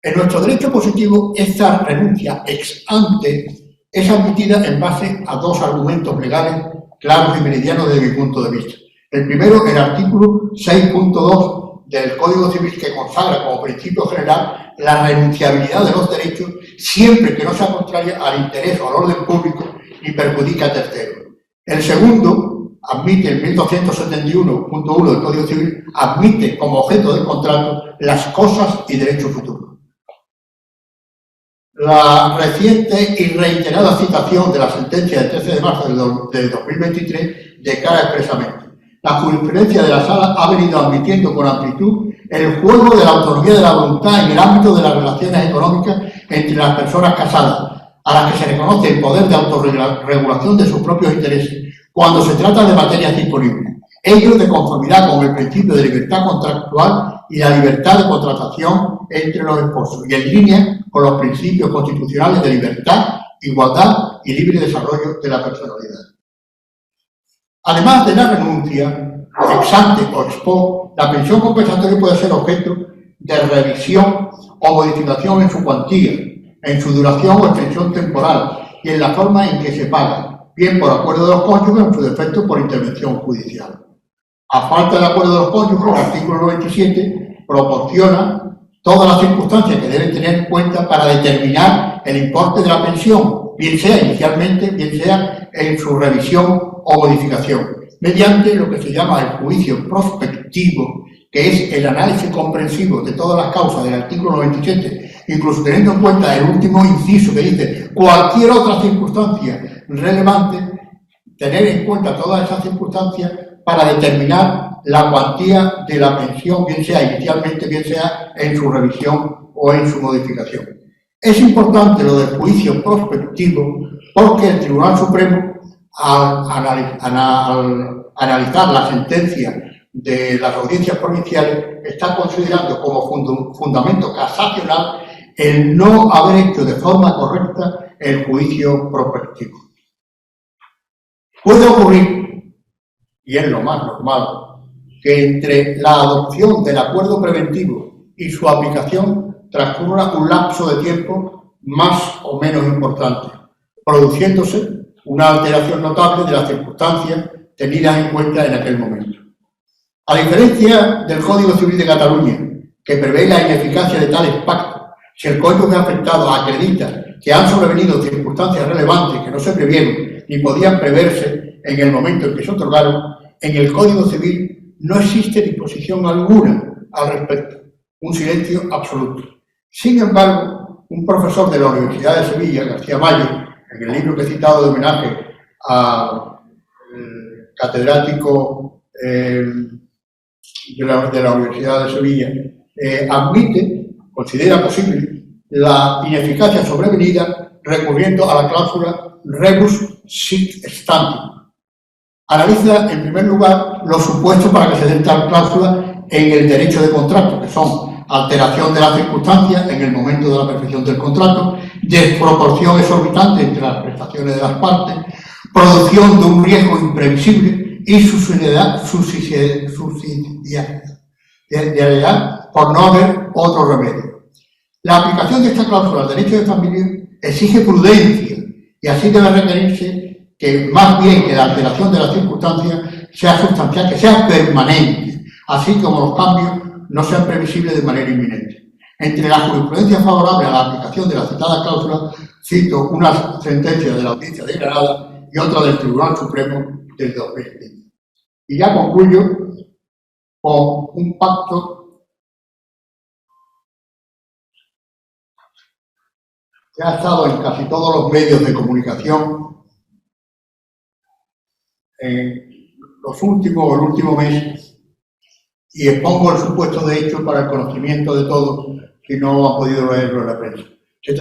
En nuestro derecho positivo, esta renuncia ex ante es admitida en base a dos argumentos legales claros y meridianos desde mi punto de vista. El primero, el artículo 6.2 del Código Civil, que consagra como principio general la renunciabilidad de los derechos siempre que no sea contraria al interés o al orden público ni perjudica a terceros. El segundo, admite el 1271.1 del Código Civil, admite como objeto del contrato las cosas y derechos futuros. La reciente y reiterada citación de la sentencia del 13 de marzo del 2023 declara expresamente: la jurisprudencia de la Sala ha venido admitiendo con amplitud el juego de la autonomía de la voluntad en el ámbito de las relaciones económicas entre las personas casadas, a las que se reconoce el poder de autorregulación de sus propios intereses, cuando se trata de materias disponibles. Ello de conformidad con el principio de libertad contractual y la libertad de contratación entre los esposos, y en línea con los principios constitucionales de libertad, igualdad y libre desarrollo de la personalidad. Además de la renuncia, ex ante o ex post, la pensión compensatoria puede ser objeto de revisión o modificación en su cuantía, en su duración o extensión temporal y en la forma en que se paga, bien por acuerdo de los cónyuges o en su defecto por intervención judicial. A falta del acuerdo de los cónyuges, el artículo 97 proporciona todas las circunstancias que deben tener en cuenta para determinar el importe de la pensión, bien sea inicialmente, bien sea en su revisión o modificación, mediante lo que se llama el juicio prospectivo, que es el análisis comprensivo de todas las causas del artículo 97, incluso teniendo en cuenta el último inciso que dice cualquier otra circunstancia relevante tener en cuenta todas esas circunstancias para determinar la cuantía de la pensión, bien sea inicialmente, bien sea en su revisión o en su modificación. Es importante lo del juicio prospectivo porque el Tribunal Supremo, al analizar la sentencia de las audiencias provinciales, está considerando como fundamento casacional el no haber hecho de forma correcta el juicio prospectivo. Puede ocurrir, y es lo más normal, que entre la adopción del acuerdo preventivo y su aplicación transcurra un lapso de tiempo más o menos importante, produciéndose una alteración notable de las circunstancias tenidas en cuenta en aquel momento. A diferencia del Código Civil de Cataluña, que prevé la ineficacia de tales pactos, si el cónyuge afectado acredita que han sobrevenido circunstancias relevantes que no se previeron ni podían preverse en el momento en que se otorgaron, en el Código Civil no existe disposición alguna al respecto, un silencio absoluto. Sin embargo, un profesor de la Universidad de Sevilla, García Mayo, en el libro que he citado de homenaje al catedrático de la Universidad de Sevilla, considera posible la ineficacia sobrevenida recurriendo a la cláusula rebus sic stantibus. Analiza, en primer lugar, los supuestos para que se den tal cláusula en el derecho de contrato, que son alteración de las circunstancias en el momento de la perfección del contrato, desproporción exorbitante entre las prestaciones de las partes, producción de un riesgo imprevisible y subsidiariedad por no haber otro remedio. La aplicación de esta cláusula al derecho de familia exige prudencia y así debe requerirse que más bien que la alteración de las circunstancias sea sustancial, que sea permanente, así como los cambios no sean previsibles de manera inminente. Entre la jurisprudencia favorable a la aplicación de la citada cláusula, cito una sentencia de la Audiencia de Granada y otra del Tribunal Supremo del 2020. Y ya concluyo con un pacto que ha estado en casi todos los medios de comunicación en el último mes, y expongo el supuesto de hecho para el conocimiento de todos si no han podido leerlo en la prensa. Se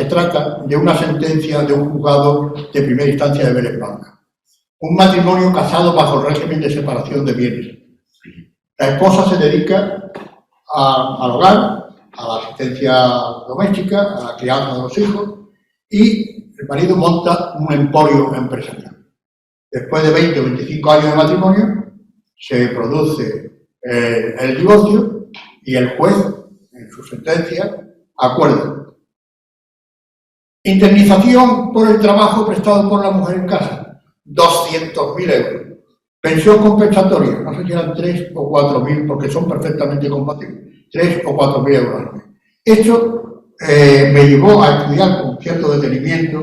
trata de una sentencia de un juzgado de primera instancia de Vélez Blanca. Un matrimonio casado bajo el régimen de separación de bienes. La esposa se dedica al hogar, a la asistencia doméstica, a la crianza de los hijos, y el marido monta un emporio empresarial. Después de 20 o 25 años de matrimonio, se produce el divorcio y el juez, en su sentencia, acuerda. Indemnización por el trabajo prestado por la mujer en casa, 200.000 euros. Pensión compensatoria, no sé si eran 3 o 4.000, porque son perfectamente compatibles. 3 o 4.000 euros al mes. Esto me llevó a estudiar con cierto detenimiento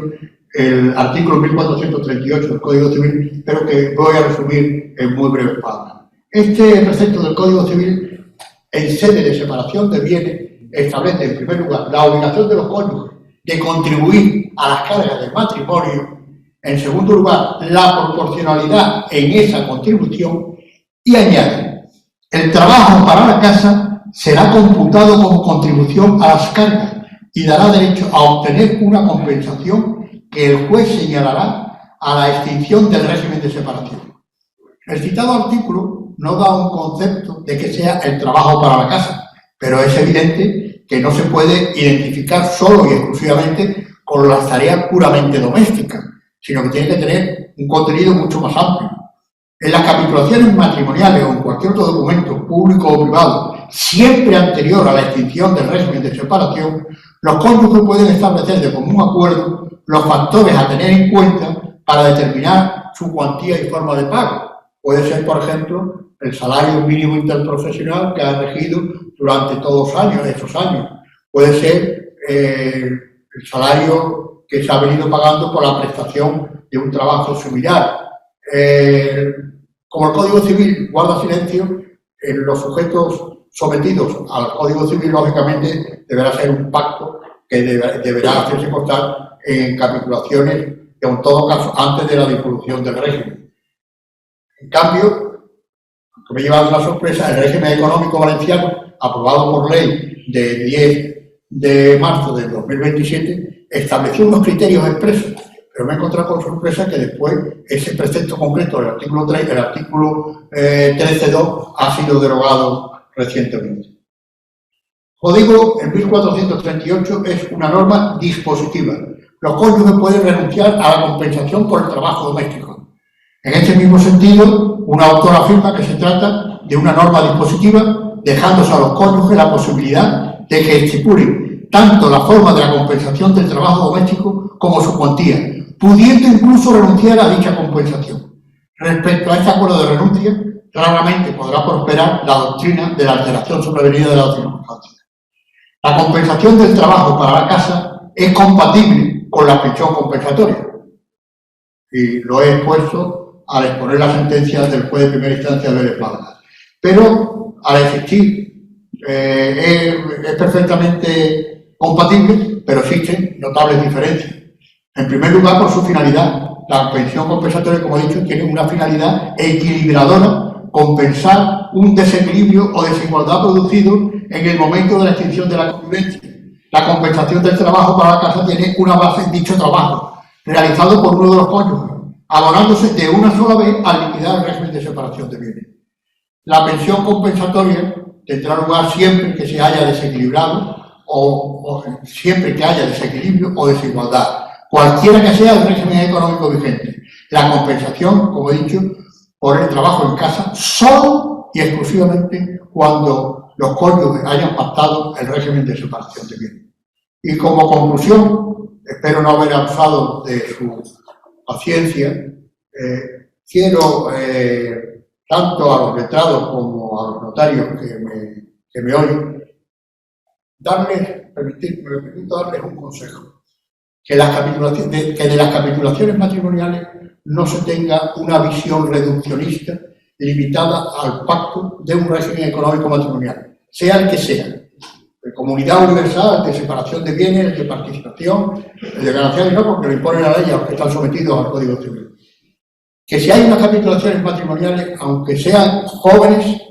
el artículo 1438 del Código Civil, pero que voy a resumir en muy breves palabras. Este precepto del Código Civil, en sede de separación de bienes, establece en primer lugar la obligación de los cónyuges de contribuir a las cargas del matrimonio, en segundo lugar la proporcionalidad en esa contribución, y añade: el trabajo para la casa será computado como contribución a las cargas y dará derecho a obtener una compensación que el juez señalará a la extinción del régimen de separación. El citado artículo no da un concepto de que sea el trabajo para la casa, pero es evidente que no se puede identificar solo y exclusivamente con las tareas puramente domésticas, sino que tiene que tener un contenido mucho más amplio. En las capitulaciones matrimoniales o en cualquier otro documento público o privado, siempre anterior a la extinción del régimen de separación, los cónyuges pueden establecer de común acuerdo los factores a tener en cuenta para determinar su cuantía y forma de pago. Puede ser, por ejemplo, el salario mínimo interprofesional que ha regido durante todos esos años. Puede ser el salario que se ha venido pagando por la prestación de un trabajo similar. Como el Código Civil guarda silencio, los sujetos sometidos al Código Civil, lógicamente, deberá ser un pacto que deberá hacerse constar en capitulaciones, que en todo caso, antes de la disolución del régimen. En cambio, aunque me he llevado una sorpresa, el régimen económico valenciano, aprobado por ley de 10 de marzo de 2027, estableció unos criterios expresos, pero me he encontrado con sorpresa que después ese precepto concreto del artículo 3, el artículo 13.2, ha sido derogado recientemente. Como digo, el 1438 es una norma dispositiva. Los cónyuges pueden renunciar a la compensación por el trabajo doméstico. En este mismo sentido, una autora afirma que se trata de una norma dispositiva, dejándose a los cónyuges la posibilidad de que estipulen tanto la forma de la compensación del trabajo doméstico como su cuantía, pudiendo incluso renunciar a dicha compensación. Respecto a este acuerdo de renuncia, raramente podrá prosperar la doctrina de la alteración sobrevenida de la circunstancia. La compensación del trabajo para la casa es compatible con la pensión compensatoria. Y lo he expuesto al exponer la sentencia del juez de primera instancia de Vélez Málaga. Pero, al existir, es perfectamente compatible, pero existen notables diferencias. En primer lugar, por su finalidad. La pensión compensatoria, como he dicho, tiene una finalidad equilibradora, compensar un desequilibrio o desigualdad producido en el momento de la extinción de la convivencia. La compensación del trabajo para la casa tiene una base en dicho trabajo, realizado por uno de los cónyuges, abonándose de una sola vez al liquidar el régimen de separación de bienes. La pensión compensatoria tendrá lugar siempre que se haya desequilibrado o siempre que haya desequilibrio o desigualdad, cualquiera que sea el régimen económico vigente. La compensación, como he dicho, por el trabajo en casa, solo y exclusivamente cuando los cónyuges hayan pactado el régimen de separación de bienes. Y como conclusión, espero no haber abusado de su paciencia, quiero, tanto a los letrados como a los notarios que me oyen, me permito darles un consejo. Que de las capitulaciones matrimoniales no se tenga una visión reduccionista limitada al pacto de un régimen económico matrimonial, sea el que sea, de comunidad universal, de separación de bienes, de participación, de ganancias, no, porque lo impone la ley a los que están sometidos al Código Civil. Que si hay unas capitulaciones matrimoniales, aunque sean jóvenes,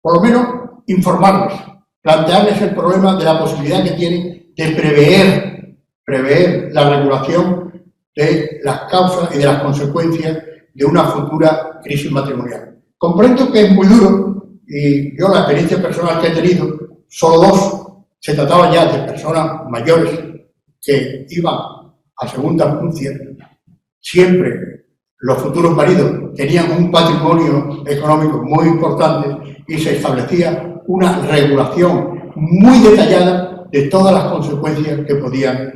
por lo menos informarles, plantearles el problema de la posibilidad que tienen de prever la regulación de las causas y de las consecuencias de una futura crisis matrimonial. Comprendo que es muy duro, y yo la experiencia personal que he tenido, solo dos, se trataba ya de personas mayores que iban a segunda nupcia. Siempre los futuros maridos tenían un patrimonio económico muy importante y se establecía una regulación muy detallada de todas las consecuencias que podían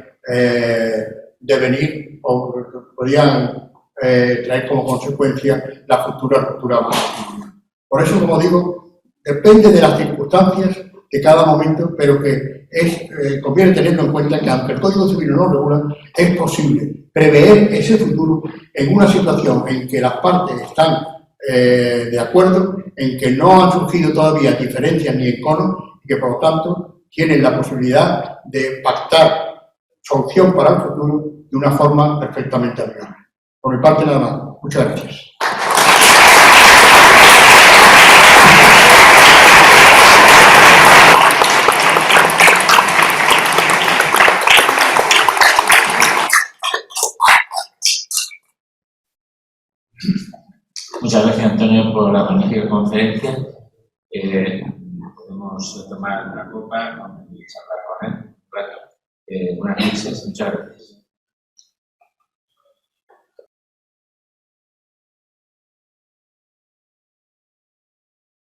devenir o que podían traer como consecuencia la futura ruptura matrimonial. Por eso, como digo, depende de las circunstancias de cada momento, pero que conviene tenerlo en cuenta que aunque el Código Civil no lo regula, es posible prever ese futuro en una situación en que las partes están de acuerdo, en que no han surgido todavía diferencias ni enconos y que, por lo tanto, tienen la posibilidad de pactar solución para el futuro de una forma perfectamente amigable. Por mi parte, nada más. Muchas gracias. Muchas gracias, Antonio, por la magnífica conferencia. Podemos tomar una copa y charlar con él. Buenas noches, muchas gracias.